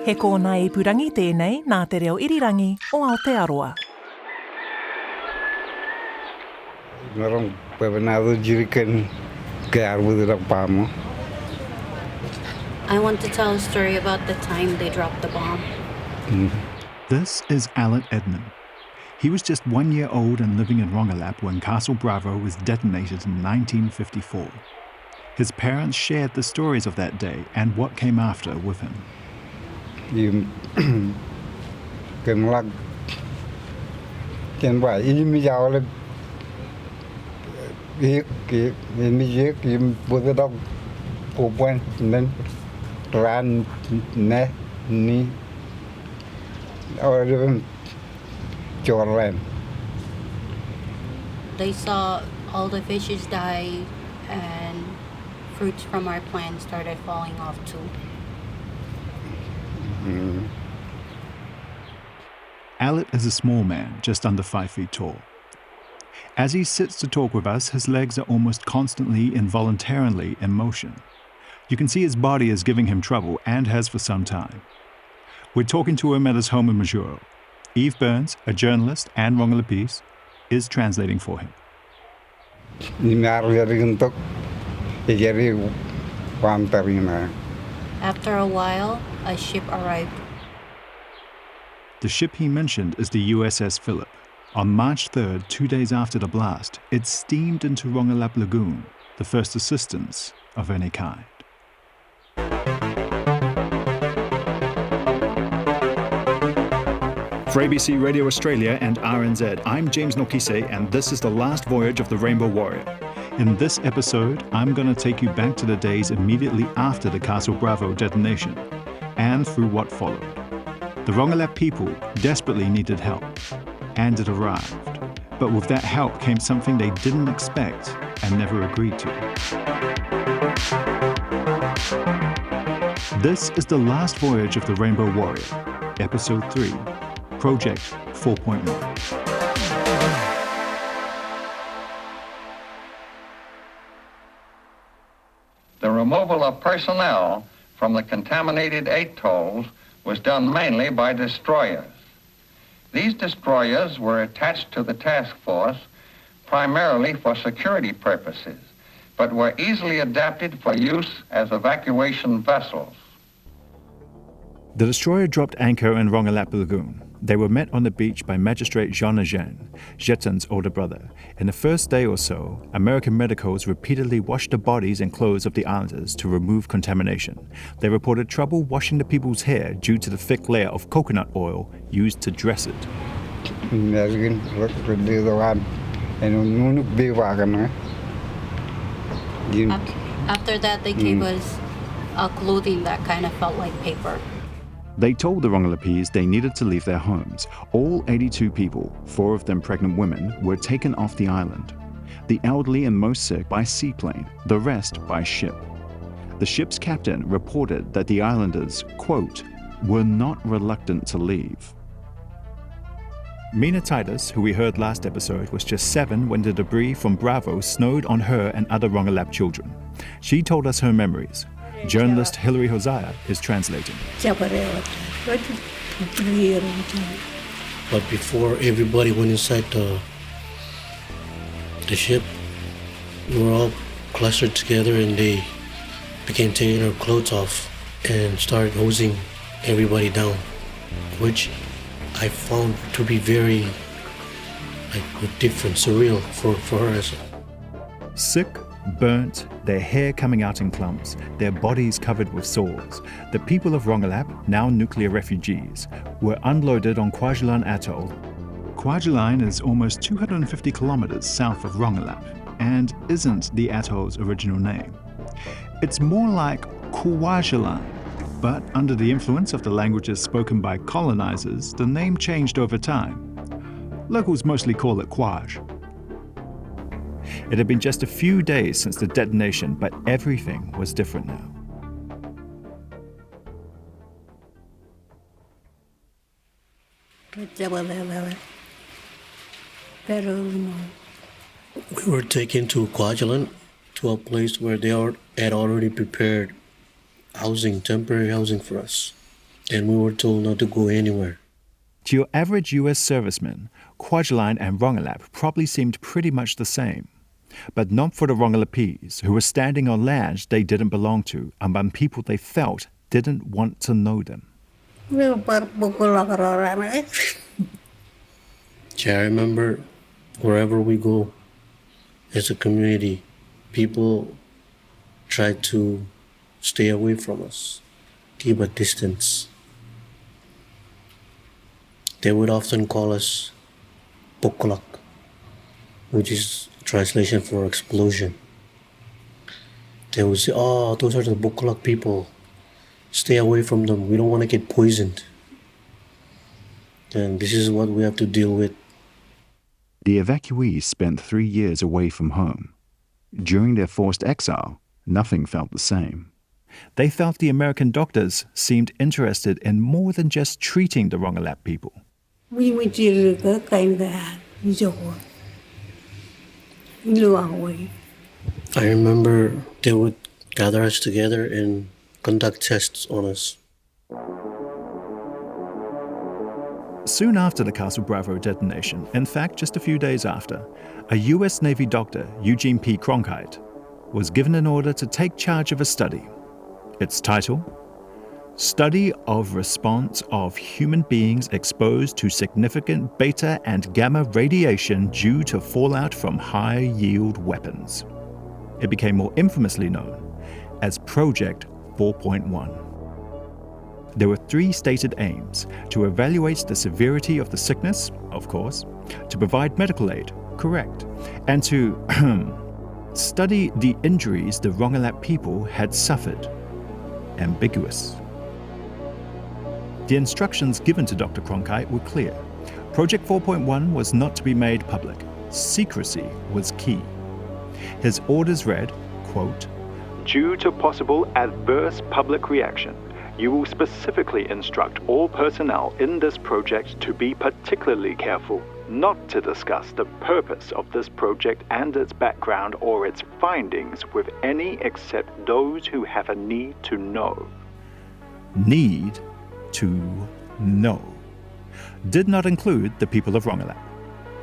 He kōna I purangi tēnei nā te reo irirangi o Aotearoa. Narong pevenado jirikan ke arbudu pamo. I want to tell a story about the time they dropped the bomb. This is Alec Edmund. He was just 1 year old and living in Rongelap when Castle Bravo was detonated in 1954. His parents shared the stories of that day and what came after with him. Ken lag ken ba imi jaw le ki imi je ki budu dog puan nen ran ne ni or Jordan. They saw all the fishes die and fruits from our plants started falling off too. Alec is a small man, just under 5 feet tall. As he sits to talk with us, his legs are almost constantly involuntarily in motion. You can see his body is giving him trouble and has for some time. We're talking to him at his home in Majuro. Eve Burns, a journalist and Rongelapese, is translating for him. After a while, a ship arrived. The ship he mentioned is the USS Phillip. On March 3rd, 2 days after the blast, it steamed into Rongelap Lagoon, the first assistance of any kind. For ABC Radio Australia and RNZ, I'm James Nokise, and this is the last voyage of the Rainbow Warrior. In this episode, I'm going to take you back to the days immediately after the Castle Bravo detonation, and through what followed. The Rongelap people desperately needed help, and it arrived. But with that help came something they didn't expect and never agreed to. This is the last voyage of the Rainbow Warrior, Episode 3. Project 4.1. The removal of personnel from the contaminated atolls was done mainly by destroyers. These destroyers were attached to the task force primarily for security purposes, but were easily adapted for use as evacuation vessels. The destroyer dropped anchor in Rongelap Lagoon. They were met on the beach by Magistrate Jean Eugène, Jeton's older brother. In the first day or so, American medicals repeatedly washed the bodies and clothes of the islanders to remove contamination. They reported trouble washing the people's hair due to the thick layer of coconut oil used to dress it. After that, they gave us clothing that kind of felt like paper. They told the Rongelapese they needed to leave their homes. All 82 people, 4 of them pregnant women, were taken off the island. The elderly and most sick by seaplane, the rest by ship. The ship's captain reported that the islanders, quote, were not reluctant to leave. Mina Titus, who we heard last episode, was just 7 when the debris from Bravo snowed on her and other Rongelap children. She told us her memories. Journalist Hilary Hosea is translating. But before everybody went inside the ship, we were all clustered together and they began taking our clothes off and started hosing everybody down, which I found to be very different, surreal for her. Sick, burnt, their hair coming out in clumps, their bodies covered with sores. The people of Rongelap, now nuclear refugees, were unloaded on Kwajalein Atoll. Kwajalein is almost 250 kilometers south of Rongelap and isn't the atoll's original name. It's more like Kwajalein, but under the influence of the languages spoken by colonizers, the name changed over time. Locals mostly call it Kwaj. It had been just a few days since the detonation, but everything was different now. We were taken to Kwajalein, to a place where they had already prepared housing, temporary housing for us. and we were told not to go anywhere. To your average US serviceman, Kwajalein and Rongelap probably seemed pretty much the same. But not for the Rongelapese, who were standing on land they didn't belong to, among people they felt didn't want to know them. Yeah, I remember wherever we go as a community, people try to stay away from us, keep a distance. They would often call us Pokolak, which is translation for explosion. They would say, oh, those are the Pokolak people. Stay away from them. We don't want to get poisoned. And this is what we have to deal with. The evacuees spent 3 years away from home. During their forced exile, nothing felt the same. They felt the American doctors seemed interested in more than just treating the Rongelap people. I remember they would gather us together and conduct tests on us. Soon after the Castle Bravo detonation, in fact just a few days after, a US Navy doctor, Eugene P. Cronkite, was given an order to take charge of a study. Its title, Study of Response of Human Beings Exposed to Significant Beta and Gamma Radiation Due to Fallout from High-Yield Weapons. It became more infamously known as Project 4.1. There were 3 stated aims: to evaluate the severity of the sickness, of course, to provide medical aid, correct, and to study the injuries the Rongelap people had suffered, ambiguous. The instructions given to Dr. Cronkite were clear. Project 4.1 was not to be made public. Secrecy was key. His orders read, quote, "Due to possible adverse public reaction, you will specifically instruct all personnel in this project to be particularly careful not to discuss the purpose of this project and its background or its findings with any except those who have a need to know." Need to know did not include the people of Rongelap.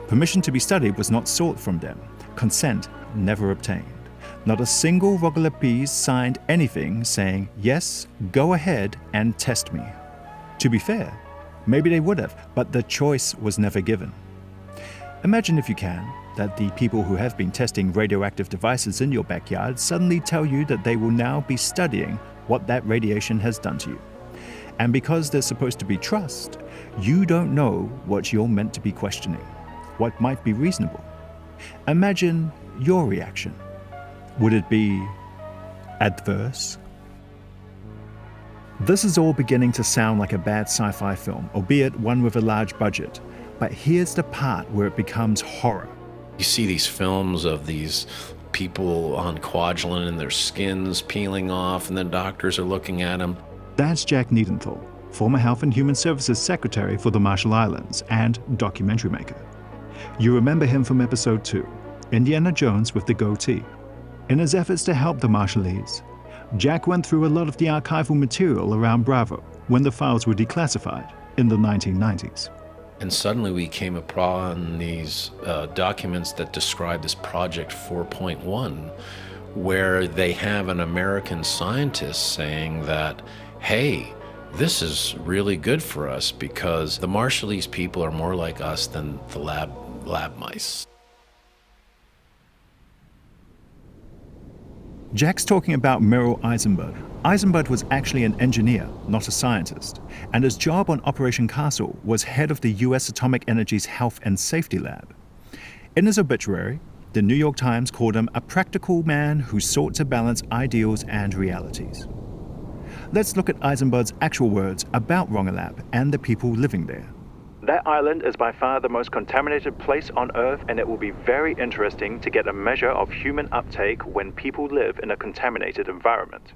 Permission to be studied was not sought from them. Consent never obtained. Not a single Rongelapese signed anything saying, yes, go ahead and test me. To be fair, maybe they would have, but the choice was never given. Imagine, if you can, that the people who have been testing radioactive devices in your backyard suddenly tell you that they will now be studying what that radiation has done to you. And because there's supposed to be trust, you don't know what you're meant to be questioning, what might be reasonable. Imagine your reaction. Would it be adverse? This is all beginning to sound like a bad sci-fi film, albeit one with a large budget. But here's the part where it becomes horror. You see these films of these people on Kwajalein and their skins peeling off, and then doctors are looking at them. That's Jack Niedenthal, former Health and Human Services Secretary for the Marshall Islands and documentary maker. You remember him from episode 2, Indiana Jones with the goatee. In his efforts to help the Marshallese, Jack went through a lot of the archival material around Bravo when the files were declassified in the 1990s. And suddenly we came upon these documents that describe this Project 4.1, where they have an American scientist saying that, hey, this is really good for us because the Marshallese people are more like us than the lab mice. Jack's talking about Merrill Eisenberg. Eisenberg was actually an engineer, not a scientist, and his job on Operation Castle was head of the U.S. Atomic Energy's Health and Safety Lab. In his obituary, the New York Times called him a practical man who sought to balance ideals and realities. Let's look at Eisenberg's actual words about Rongelap and the people living there. That island is by far the most contaminated place on Earth, and it will be very interesting to get a measure of human uptake when people live in a contaminated environment.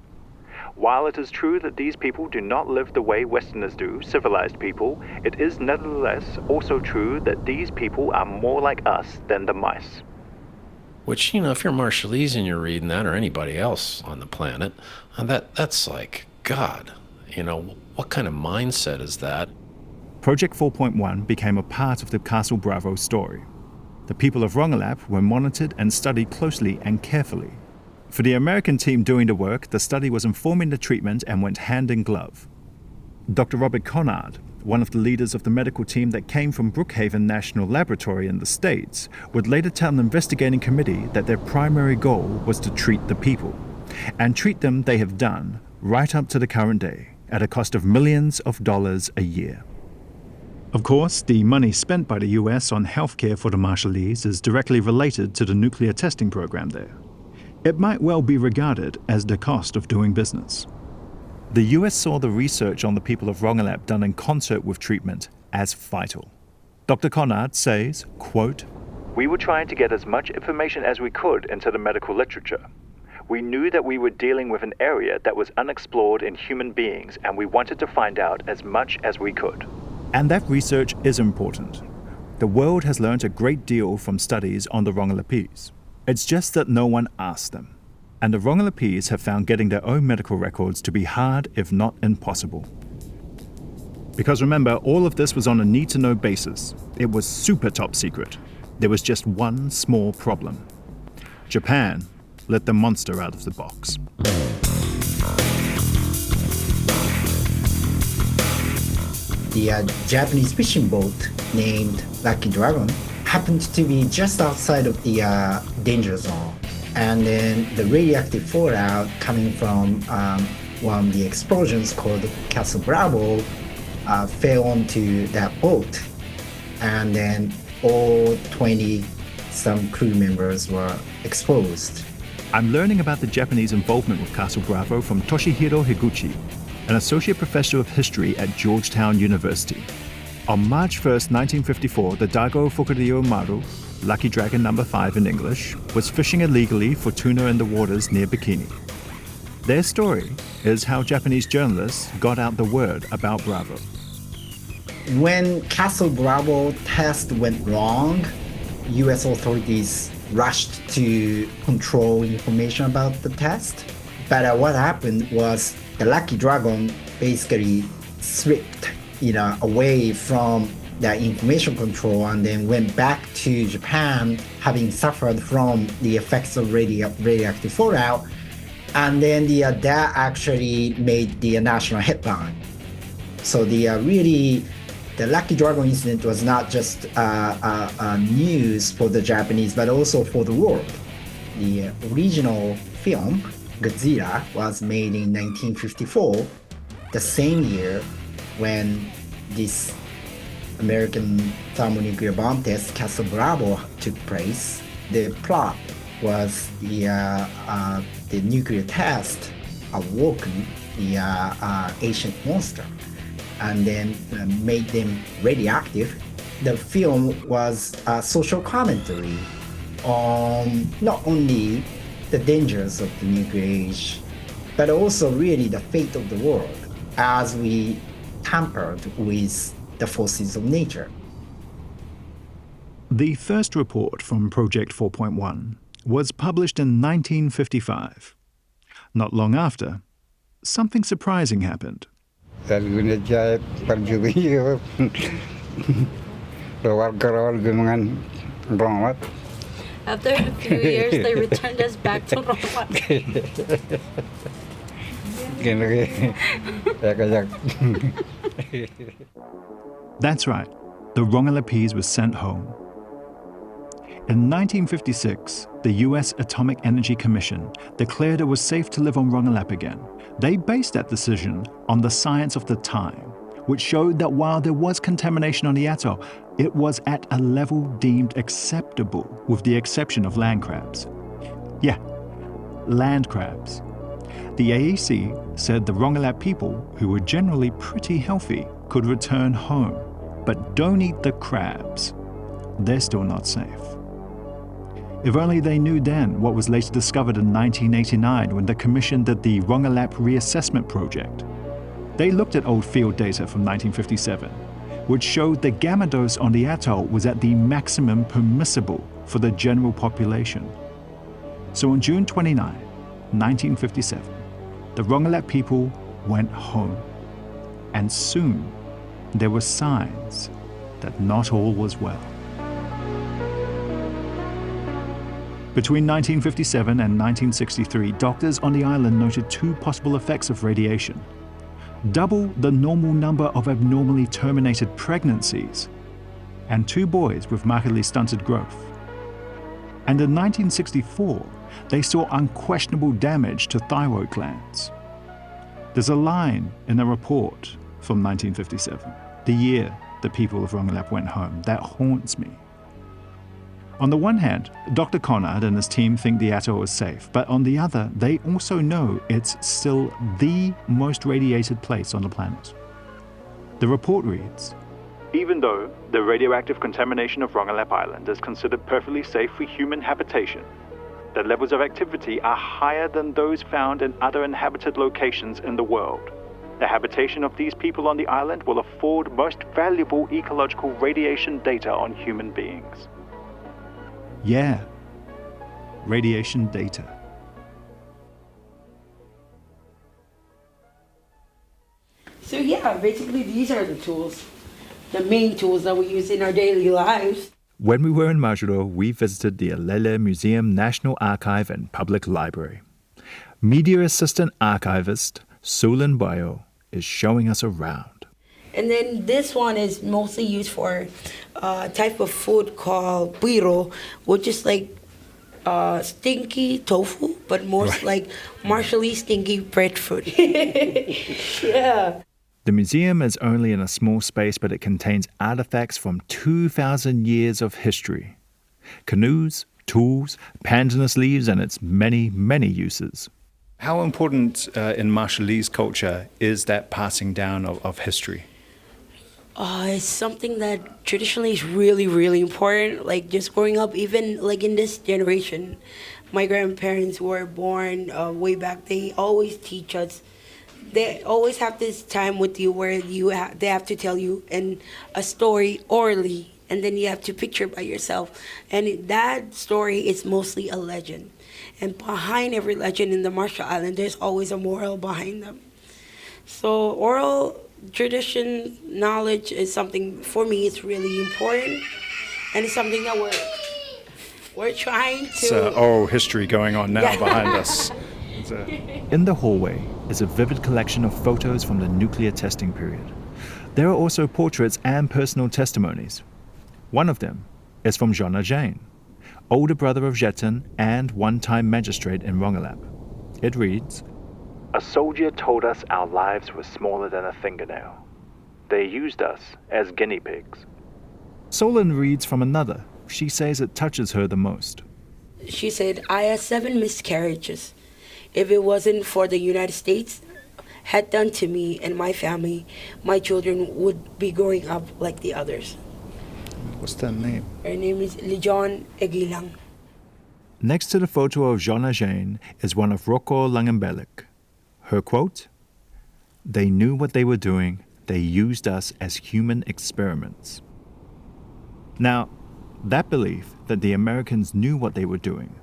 While it is true that these people do not live the way Westerners do, civilized people, it is nevertheless also true that these people are more like us than the mice. Which, you know, if you're Marshallese and you're reading that, or anybody else on the planet, that's like, God, what kind of mindset is that? Project 4.1 became a part of the Castle Bravo story. The people of Rongelap were monitored and studied closely and carefully. For the American team doing the work, the study was informing the treatment and went hand in glove. Dr. Robert Conrad, one of the leaders of the medical team that came from Brookhaven National Laboratory in the States, would later tell an investigating committee that their primary goal was to treat the people. And treat them they have done, right up to the current day, at a cost of millions of dollars a year. Of course, the money spent by the US on healthcare for the Marshallese is directly related to the nuclear testing program there. It might well be regarded as the cost of doing business. The US saw the research on the people of Rongelap done in concert with treatment as vital. Dr. Conrad says, quote, "We were trying to get as much information as we could into the medical literature. We knew that we were dealing with an area that was unexplored in human beings, and we wanted to find out as much as we could." And that research is important. The world has learned a great deal from studies on the Rongelapese. It's just that no one asked them. And the Rongelapese have found getting their own medical records to be hard, if not impossible. Because remember, all of this was on a need-to-know basis. It was super top secret. There was just one small problem. Japan let the monster out of the box. The Japanese fishing boat named Lucky Dragon happened to be just outside of the danger zone. And then the radioactive fallout coming from one of the explosions called Castle Bravo fell onto that boat. And then all 20-some crew members were exposed. I'm learning about the Japanese involvement with Castle Bravo from Toshihiro Higuchi, an associate professor of history at Georgetown University. On March 1st, 1954, the Dago Fukuryo Maru, Lucky Dragon number 5 in English, was fishing illegally for tuna in the waters near Bikini. Their story is how Japanese journalists got out the word about Bravo. When Castle Bravo test went wrong, US authorities rushed to control information about the test. But what happened was the Lucky Dragon basically slipped, away from the information control and then went back to Japan, having suffered from the effects of radioactive fallout. And then that actually made the national headline. So the Lucky Dragon incident was not just news for the Japanese, but also for the world. The original film, Godzilla, was made in 1954, the same year when this American thermonuclear bomb test, Castle Bravo, took place. The plot was the nuclear test awoken the ancient monster and then made them radioactive. The film was a social commentary on not only the dangers of the nuclear age, but also really the fate of the world as we tampered with the forces of nature. The first report from Project 4.1 was published in 1955. Not long after, something surprising happened. After a few years, they returned us back to Rongelap. That's right, the Rongelapese was sent home. In 1956, the US Atomic Energy Commission declared it was safe to live on Rongelap again. They based that decision on the science of the time, which showed that while there was contamination on the atoll, it was at a level deemed acceptable, with the exception of land crabs. Yeah, land crabs. The AEC said the Rongelap people, who were generally pretty healthy, could return home, but don't eat the crabs. They're still not safe. If only they knew then what was later discovered in 1989 when the Commission did the Rongelap Reassessment Project. They looked at old field data from 1957, which showed the gamma dose on the atoll was at the maximum permissible for the general population. So on June 29, 1957, the Rongelap people went home. And soon, there were signs that not all was well. Between 1957 and 1963, doctors on the island noted 2 possible effects of radiation: double the normal number of abnormally terminated pregnancies, and 2 boys with markedly stunted growth. And in 1964, they saw unquestionable damage to thyroid glands. There's a line in a report from 1957, the year the people of Rongelap went home, that haunts me. On the one hand, Dr. Conrad and his team think the atoll is safe, but on the other, they also know it's still the most radiated place on the planet. The report reads, "Even though the radioactive contamination of Rongelap Island is considered perfectly safe for human habitation, the levels of activity are higher than those found in other inhabited locations in the world. The habitation of these people on the island will afford most valuable ecological radiation data on human beings." Yeah, radiation data. So yeah, basically these are the tools, the main tools that we use in our daily lives. When we were in Majuro, we visited the Alele Museum National Archive and Public Library. Media Assistant Archivist Sulin Bayo is showing us around. And then this one is mostly used for a type of food called piro, which is like stinky tofu, but most like martially stinky breadfruit. Yeah. The museum is only in a small space, but it contains artifacts from 2,000 years of history. Canoes, tools, pandanus leaves, and its many, many uses. How important in Marshallese culture is that passing down of history? It's something that traditionally is really, really important. Like just growing up, even like in this generation, my grandparents were born way back. They always teach us. They always have this time with you where they have to tell you a story orally, and then you have to picture by yourself. And that story is mostly a legend. And behind every legend in the Marshall Island, there's always a moral behind them. So oral tradition knowledge is something, for me, it's really important. And it's something that we're trying to... It's oral history going on now behind us. In the hallway is a vivid collection of photos from the nuclear testing period. There are also portraits and personal testimonies. One of them is from Jona Jain, older brother of Jeton and one-time magistrate in Rongelap. It reads, "A soldier told us our lives were smaller than a fingernail. They used us as guinea pigs." Solon reads from another. She says it touches her the most. She said, "I had 7 miscarriages. If it wasn't for the United States had done to me and my family, my children would be growing up like the others." What's that name? Her name is Lijon Egilang. Next to the photo of Jona Jain is one of Roko Langenbelik. Her quote, "They knew what they were doing. They used us as human experiments." Now, that belief that the Americans knew what they were doing,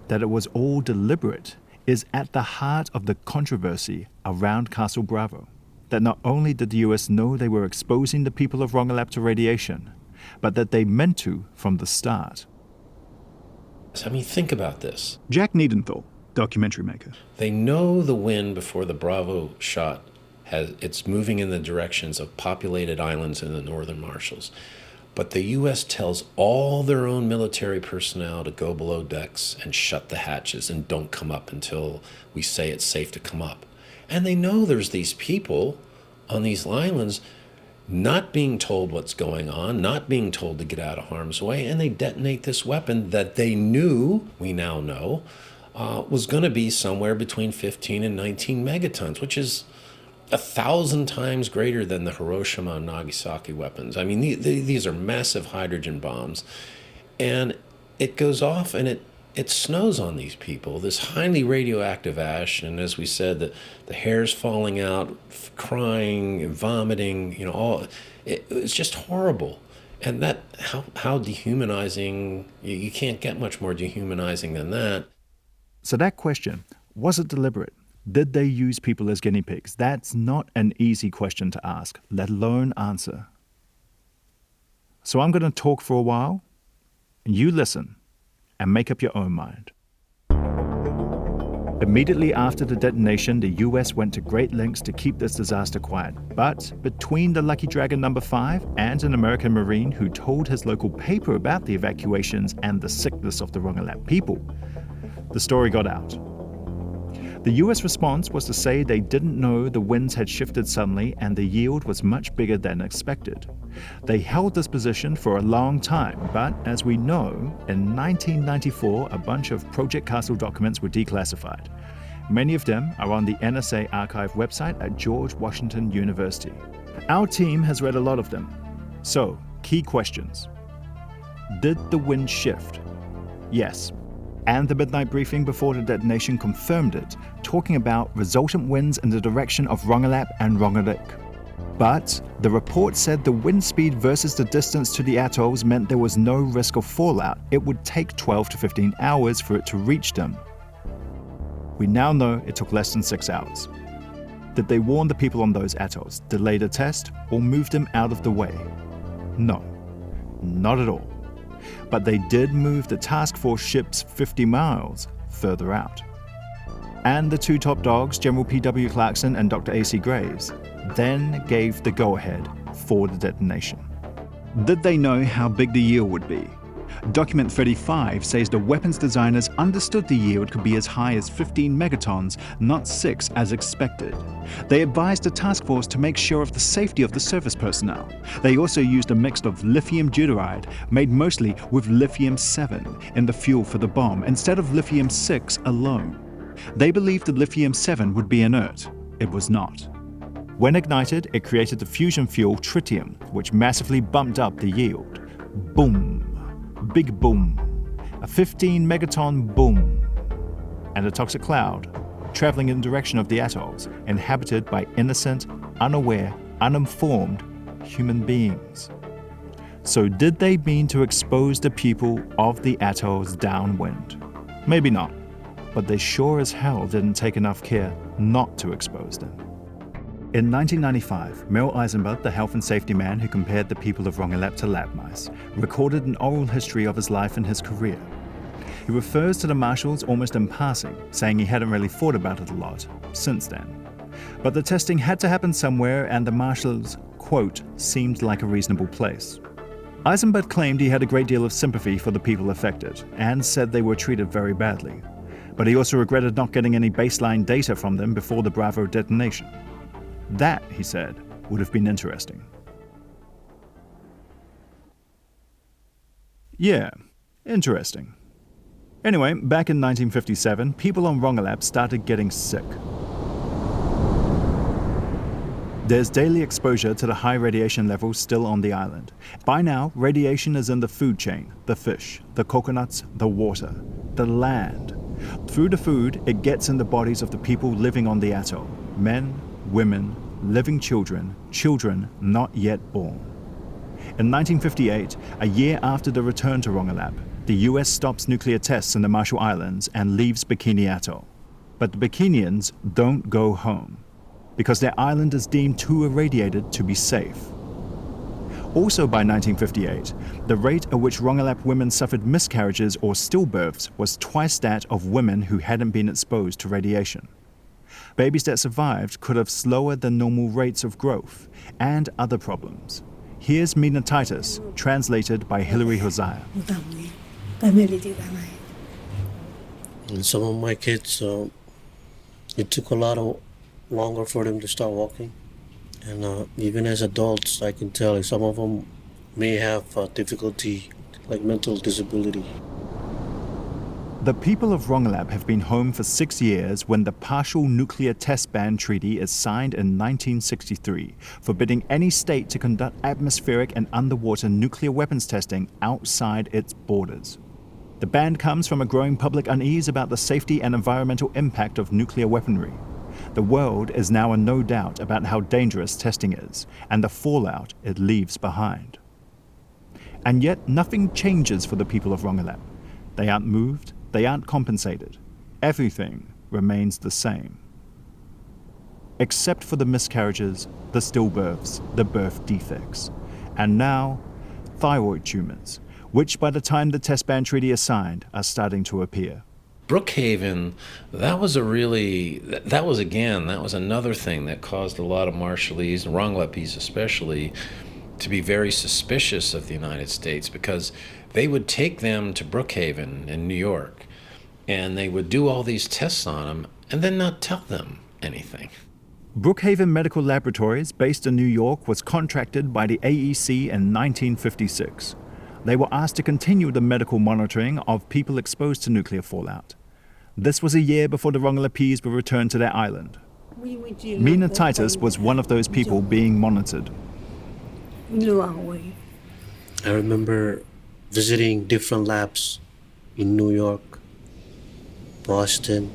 that it was all deliberate, is at the heart of the controversy around Castle Bravo. That not only did the US know they were exposing the people of Rongelap to radiation, but that they meant to from the start. I mean, think about this. Jack Niedenthal, documentary maker. They know the wind before the Bravo shot it's moving in the directions of populated islands in the northern Marshalls. But the U.S. tells all their own military personnel to go below decks and shut the hatches and don't come up until we say it's safe to come up. And they know there's these people on these islands not being told what's going on, not being told to get out of harm's way, and they detonate this weapon that they knew, we now know, was going to be somewhere between 15 and 19 megatons, which is 1,000 times greater than the Hiroshima and Nagasaki weapons. I mean, these are massive hydrogen bombs. And it goes off and it snows on these people, this highly radioactive ash. And as we said, the hair's falling out, crying, and vomiting, it's just horrible. And that, how dehumanizing, you can't get much more dehumanizing than that. So that question, was it deliberate? Did they use people as guinea pigs? That's not an easy question to ask, let alone answer. So I'm going to talk for a while, and you listen, and make up your own mind. Immediately after the detonation, the US went to great lengths to keep this disaster quiet. But between the Lucky Dragon No. 5 and an American Marine who told his local paper about the evacuations and the sickness of the Rongelap people, the story got out. The US response was to say they didn't know the winds had shifted suddenly and the yield was much bigger than expected. They held this position for a long time, but as we know, in 1994 a bunch of Project Castle documents were declassified. Many of them are on the NSA archive website at George Washington University. Our team has read a lot of them. So, key questions. Did the wind shift? Yes. And the midnight briefing before the detonation confirmed it, talking about resultant winds in the direction of Rongelap and Rongelik. But the report said the wind speed versus the distance to the atolls meant there was no risk of fallout. It would take 12 to 15 hours for it to reach them. We now know it took less than 6 hours. Did they warn the people on those atolls, delay the test, or move them out of the way? No, not at all. But they did move the task force ships 50 miles further out. And the two top dogs, General P.W. Clarkson and Dr. A.C. Graves, then gave the go-ahead for the detonation. Did they know how big the yield would be? Document 35 says the weapons designers understood the yield could be as high as 15 megatons, not 6 as expected. They advised the task force to make sure of the safety of the service personnel. They also used a mix of lithium deuteride, made mostly with lithium-7, in the fuel for the bomb, instead of lithium-6 alone. They believed the lithium-7 would be inert. It was not. When ignited, it created the fusion fuel tritium, which massively bumped up the yield. Boom. Big boom. A 15 megaton boom. And a toxic cloud, traveling in the direction of the atolls, inhabited by innocent, unaware, uninformed human beings. So did they mean to expose the people of the atolls downwind? Maybe not, but they sure as hell didn't take enough care not to expose them. In 1995, Merrill Eisenberg, the health and safety man who compared the people of Rongelap to lab mice, recorded an oral history of his life and his career. He refers to the marshals almost in passing, saying he hadn't really thought about it a lot since then. But the testing had to happen somewhere and the marshals, quote, seemed like a reasonable place. Eisenberg claimed he had a great deal of sympathy for the people affected and said they were treated very badly. But he also regretted not getting any baseline data from them before the Bravo detonation. That, he said, would have been interesting. Yeah, interesting. Anyway, back in 1957, people on Rongelap started getting sick. There's daily exposure to the high radiation levels still on the island. By now, radiation is in the food chain, the fish, the coconuts, the water, the land. Through the food, it gets in the bodies of the people living on the atoll, men, women, living children, children not yet born. In 1958, a year after the return to Rongelap, the US stops nuclear tests in the Marshall Islands and leaves Bikini Atoll. But the Bikinians don't go home, because their island is deemed too irradiated to be safe. Also by 1958, the rate at which Rongelap women suffered miscarriages or stillbirths was twice that of women who hadn't been exposed to radiation. Babies that survived could have slower than normal rates of growth and other problems. Here's meningitis, translated by Hilary Hosea. And some of my kids, it took a lot longer for them to start walking. And even as adults, I can tell some of them may have difficulty, like mental disability. The people of Rongelap have been home for 6 years when the Partial Nuclear Test Ban Treaty is signed in 1963, forbidding any state to conduct atmospheric and underwater nuclear weapons testing outside its borders. The ban comes from a growing public unease about the safety and environmental impact of nuclear weaponry. The world is now in no doubt about how dangerous testing is and the fallout it leaves behind. And yet nothing changes for the people of Rongelap. They aren't moved. They aren't compensated. Everything remains the same. except for the miscarriages, the stillbirths, the birth defects, and now thyroid tumors, which by the time the test ban treaty is signed are starting to appear. Brookhaven, that was another thing that caused a lot of Marshallese, and Rongelapese especially, to be very suspicious of the United States, because they would take them to Brookhaven in New York and they would do all these tests on them and then not tell them anything. Brookhaven Medical Laboratories, based in New York, was contracted by the AEC in 1956. They were asked to continue the medical monitoring of people exposed to nuclear fallout. This was a year before the Rongelapese were returned to their island. Mina Titus was one of those people being monitored. I remember visiting different labs in New York, Boston,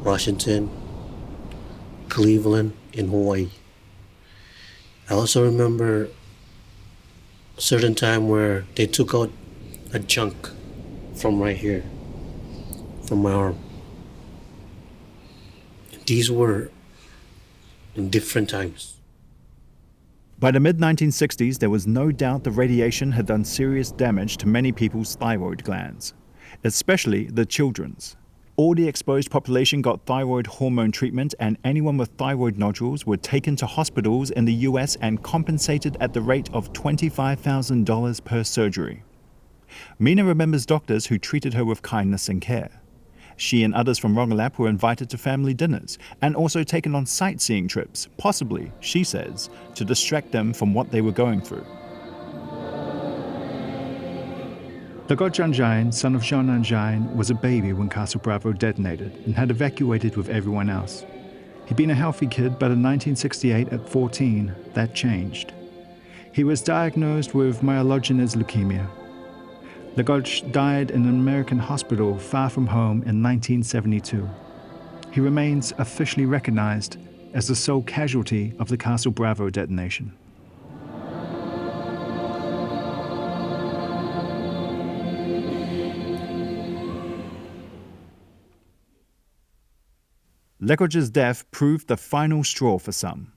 Washington, Cleveland, and Hawaii. I also remember a certain time where they took out a chunk from right here, from my arm. These were in different times. By the mid-1960s, there was no doubt the radiation had done serious damage to many people's thyroid glands, especially the children's. All the exposed population got thyroid hormone treatment, and anyone with thyroid nodules were taken to hospitals in the US and compensated at the rate of $25,000 per surgery. Mina remembers doctors who treated her with kindness and care. She and others from Rongelap were invited to family dinners and also taken on sightseeing trips, possibly, she says, to distract them from what they were going through. Legot Janjain, son of Jean Nanjain, was a baby when Castle Bravo detonated and had evacuated with everyone else. He'd been a healthy kid, but in 1968, at 14, that changed. He was diagnosed with myelogenous leukemia. Legot died in an American hospital far from home in 1972. He remains officially recognized as the sole casualty of the Castle Bravo detonation. Legorge's death proved the final straw for some.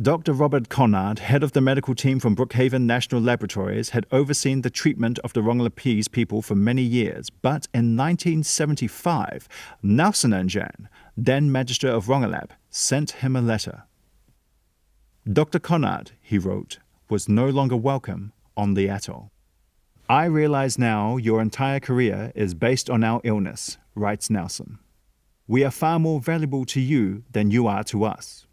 Dr. Robert Conrad, head of the medical team from Brookhaven National Laboratories, had overseen the treatment of the Rongelapese people for many years, but in 1975, Nelson Nanjan, then Magister of Rongelap, sent him a letter. Dr. Conrad, he wrote, was no longer welcome on the atoll. I realize now your entire career is based on our illness, writes Nelson. We are far more valuable to you than you are to us.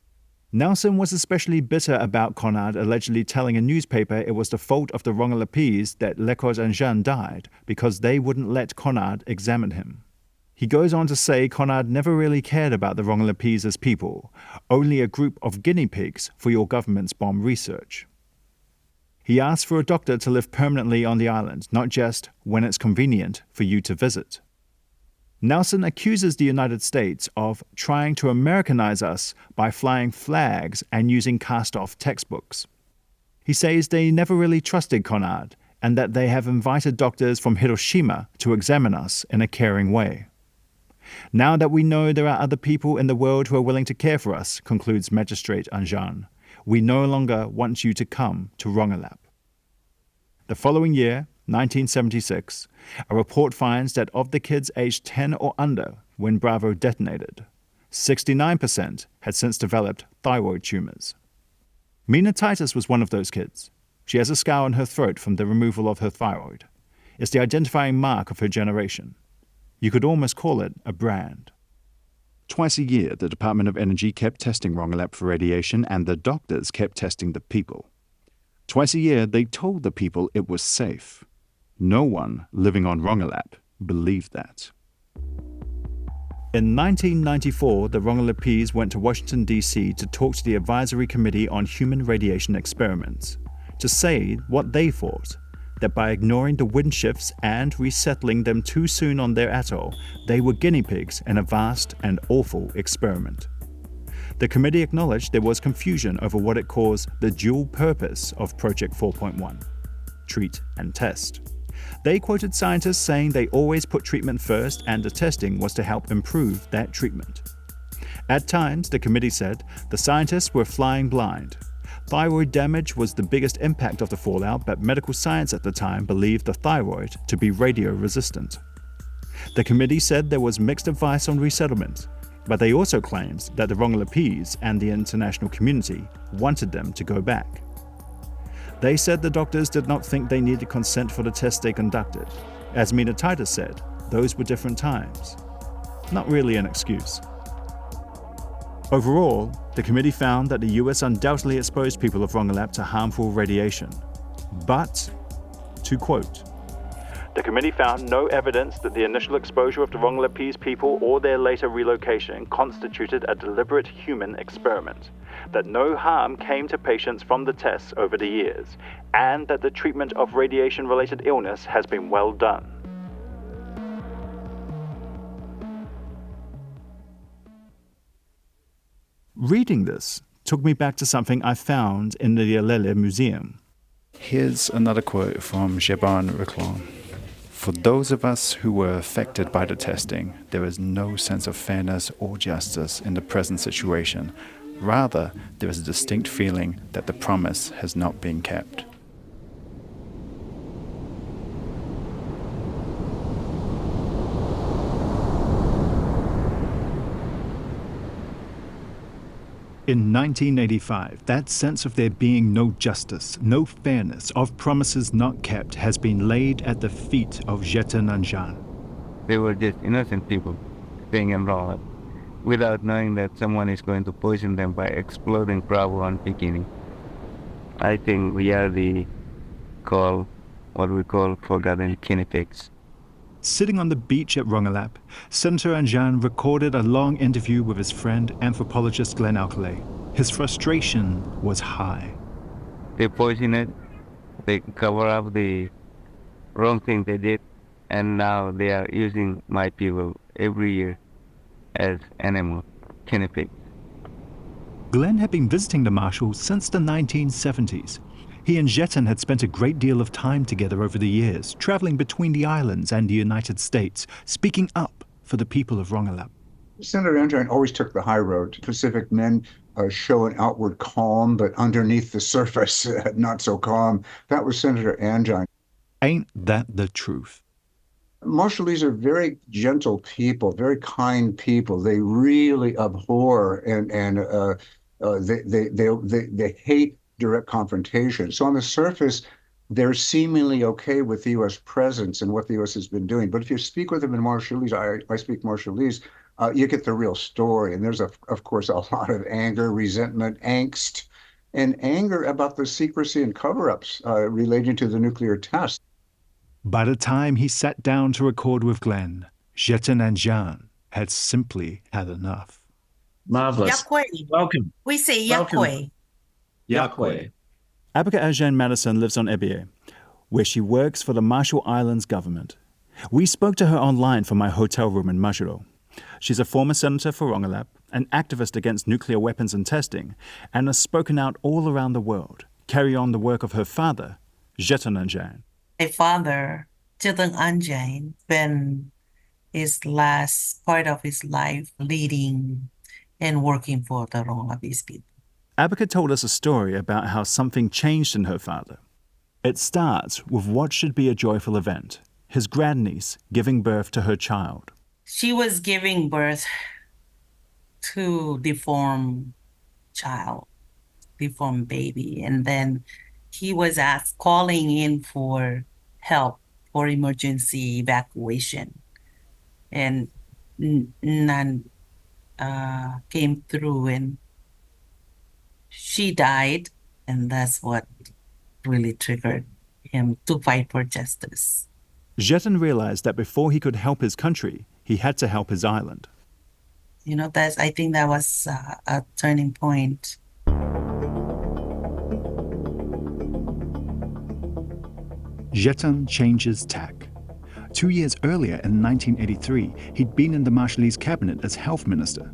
Nelson was especially bitter about Conrad allegedly telling a newspaper it was the fault of the Rongelapese that Legot and Jean died because they wouldn't let Conrad examine him. He goes on to say Conrad never really cared about the Rongelapese as people, only a group of guinea pigs for your government's bomb research. He asked for a doctor to live permanently on the island, not just when it's convenient for you to visit. Nelson accuses the United States of trying to Americanize us by flying flags and using cast-off textbooks. He says they never really trusted Conrad and that they have invited doctors from Hiroshima to examine us in a caring way. Now that we know there are other people in the world who are willing to care for us, concludes Magistrate Anjan, we no longer want you to come to Rongelap. The following year, 1976, a report finds that of the kids aged 10 or under when Bravo detonated, 69% had since developed thyroid tumors. Mina Titus was one of those kids. She has a scar on her throat from the removal of her thyroid. It's the identifying mark of her generation. You could almost call it a brand. Twice a year, the Department of Energy kept testing Rongelap for radiation, and the doctors kept testing the people. Twice a year, they told the people it was safe. No one living on Rongelap believed that. In 1994, the Rongelapese went to Washington, D.C. to talk to the Advisory Committee on Human Radiation Experiments, to say what they thought, that by ignoring the wind shifts and resettling them too soon on their atoll, they were guinea pigs in a vast and awful experiment. The committee acknowledged there was confusion over what it calls the dual purpose of Project 4.1, treat and test. They quoted scientists saying they always put treatment first and the testing was to help improve that treatment. At times, the committee said, the scientists were flying blind. Thyroid damage was the biggest impact of the fallout, but medical science at the time believed the thyroid to be radio-resistant. The committee said there was mixed advice on resettlement, but they also claimed that the Rongelapese and the international community wanted them to go back. They said the doctors did not think they needed consent for the tests they conducted. As Mina Titus said, those were different times. Not really an excuse. Overall, the committee found that the US undoubtedly exposed people of Rongelap to harmful radiation. But, to quote, the committee found no evidence that the initial exposure of the Rongelapese people or their later relocation constituted a deliberate human experiment, that no harm came to patients from the tests over the years, and that the treatment of radiation-related illness has been well done. Reading this took me back to something I found in the Yalele Museum. Here's another quote from Jeban Reclan. For those of us who were affected by the testing, there is no sense of fairness or justice in the present situation. Rather, there is a distinct feeling that the promise has not been kept. In 1985, that sense of there being no justice, no fairness, of promises not kept has been laid at the feet of Jetan Anjan. They were just innocent people staying in Rongelap without knowing that someone is going to poison them by exploding Bravo on Bikini. I think we are what we call forgotten guinea pigs. Sitting on the beach at Rongelap, Senator Anjan recorded a long interview with his friend, anthropologist Glenn Alcalay. His frustration was high. They poison it, they cover up the wrong thing they did, and now they are using my people every year as animal, guinea pigs. Glenn had been visiting the Marshalls since the 1970s. He and Jetan had spent a great deal of time together over the years, traveling between the islands and the United States, speaking up for the people of Rongelap. Senator Anjan always took the high road. Pacific men show an outward calm, but underneath the surface, not so calm. That was Senator Anjan. Ain't that the truth? Marshallese are very gentle people, very kind people. They really abhor and they hate direct confrontation. So on the surface, they're seemingly okay with the U.S. presence and what the U.S. has been doing. But if you speak with them in Marshallese, I speak Marshallese, you get the real story. And there's, of course, a lot of anger, resentment, angst, and anger about the secrecy and cover-ups relating to the nuclear test. By the time he sat down to record with Glenn, Jetan Anjan had simply had enough. Marvelous. Welcome. We say Welcome. Yakwe. Yakwe. Abigail Anjan Madison lives on Ebeye, where she works for the Marshall Islands government. We spoke to her online from my hotel room in Majuro. She's a former senator for Rongelap, an activist against nuclear weapons and testing, and has spoken out all around the world, carry on the work of her father, Jetan Anjan. My father, Jetan Anjan, spent his last part of his life leading and working for the Rongelapese people. Abigail told us a story about how something changed in her father. It starts with what should be a joyful event, his grandniece giving birth to her child. She was giving birth to deformed child, deformed baby, and then he was calling in for help for emergency evacuation, and none came through, and she died, and that's what really triggered him to fight for justice. Jetan realized that before he could help his country, he had to help his island. You know, I think that was a turning point. Jetan changes tack. 2 years earlier, in 1983, he'd been in the Marshallese cabinet as health minister,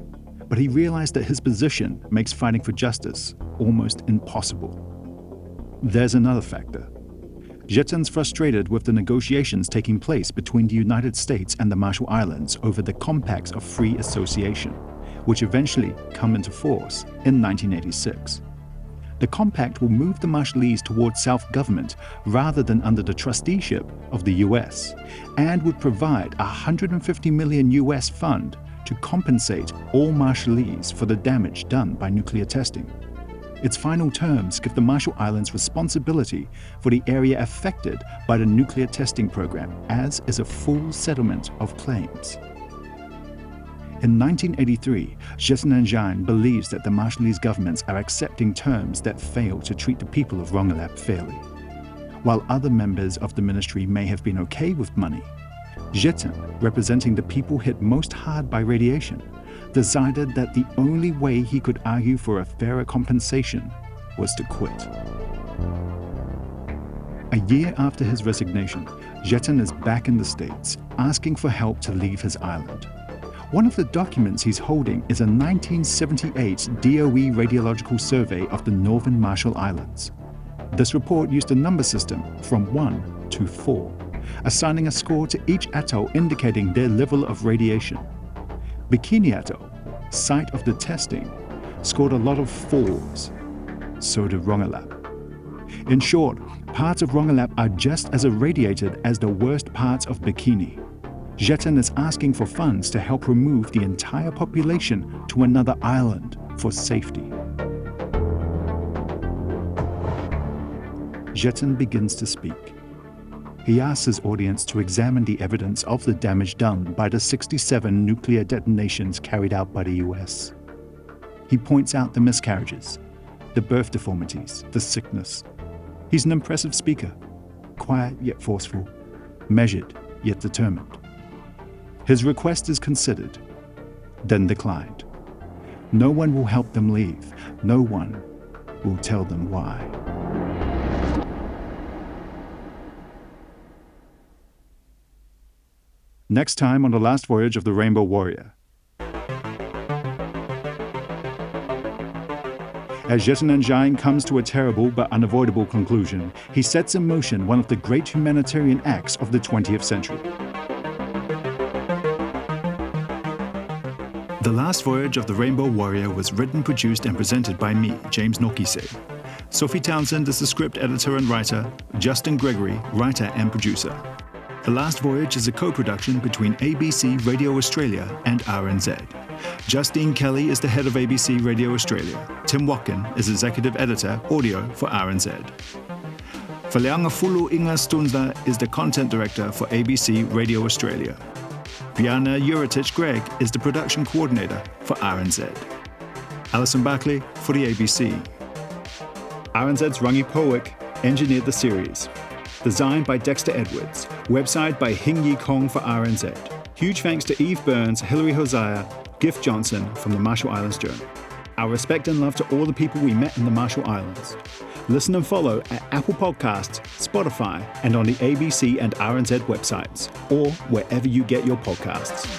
but he realized that his position makes fighting for justice almost impossible. There's another factor. Jetan's frustrated with the negotiations taking place between the United States and the Marshall Islands over the Compacts of Free Association, which eventually come into force in 1986. The compact will move the Marshallese towards self-government rather than under the trusteeship of the US, and would provide a $150 million US fund to compensate all Marshallese for the damage done by nuclear testing. Its final terms give the Marshall Islands responsibility for the area affected by the nuclear testing program, as is a full settlement of claims. In 1983, Jessenanjine believes that the Marshallese governments are accepting terms that fail to treat the people of Rongelap fairly. While other members of the ministry may have been okay with money, Jetten, representing the people hit most hard by radiation, decided that the only way he could argue for a fairer compensation was to quit. A year after his resignation, Jetten is back in the States, asking for help to leave his island. One of the documents he's holding is a 1978 DOE radiological survey of the northern Marshall Islands. This report used a number system from 1 to 4, assigning a score to each atoll indicating their level of radiation. Bikini Atoll, site of the testing, scored a lot of 4s. So did Rongelap. In short, parts of Rongelap are just as irradiated as the worst parts of Bikini. Jetten is asking for funds to help remove the entire population to another island for safety. Jetten begins to speak. He asks his audience to examine the evidence of the damage done by the 67 nuclear detonations carried out by the US. He points out the miscarriages, the birth deformities, the sickness. He's an impressive speaker, quiet yet forceful, measured yet determined. His request is considered, then declined. No one will help them leave. No one will tell them why. Next time on The Last Voyage of the Rainbow Warrior. As Jessenanjine comes to a terrible but unavoidable conclusion, he sets in motion one of the great humanitarian acts of the 20th century. The Last Voyage of the Rainbow Warrior was written, produced, and presented by me, James Nokise. Sophie Townsend is the script editor and writer, Justin Gregory, writer and producer. The Last Voyage is a co-production between ABC Radio Australia and RNZ. Justine Kelly is the head of ABC Radio Australia. Tim Watkin is executive editor, audio for RNZ. Faleangafulu Inga Stunza is the content director for ABC Radio Australia. Brianna Uritich Gregg is the production coordinator for RNZ. Alison Barkley for the ABC. RNZ's Rangi Powick engineered the series. Designed by Dexter Edwards. Website by Hing Yi Kong for RNZ. Huge thanks to Eve Burns, Hilary Hosea, Gift Johnson from the Marshall Islands Journal. Our respect and love to all the people we met in the Marshall Islands. Listen and follow at Apple Podcasts, Spotify, and on the ABC and RNZ websites, or wherever you get your podcasts.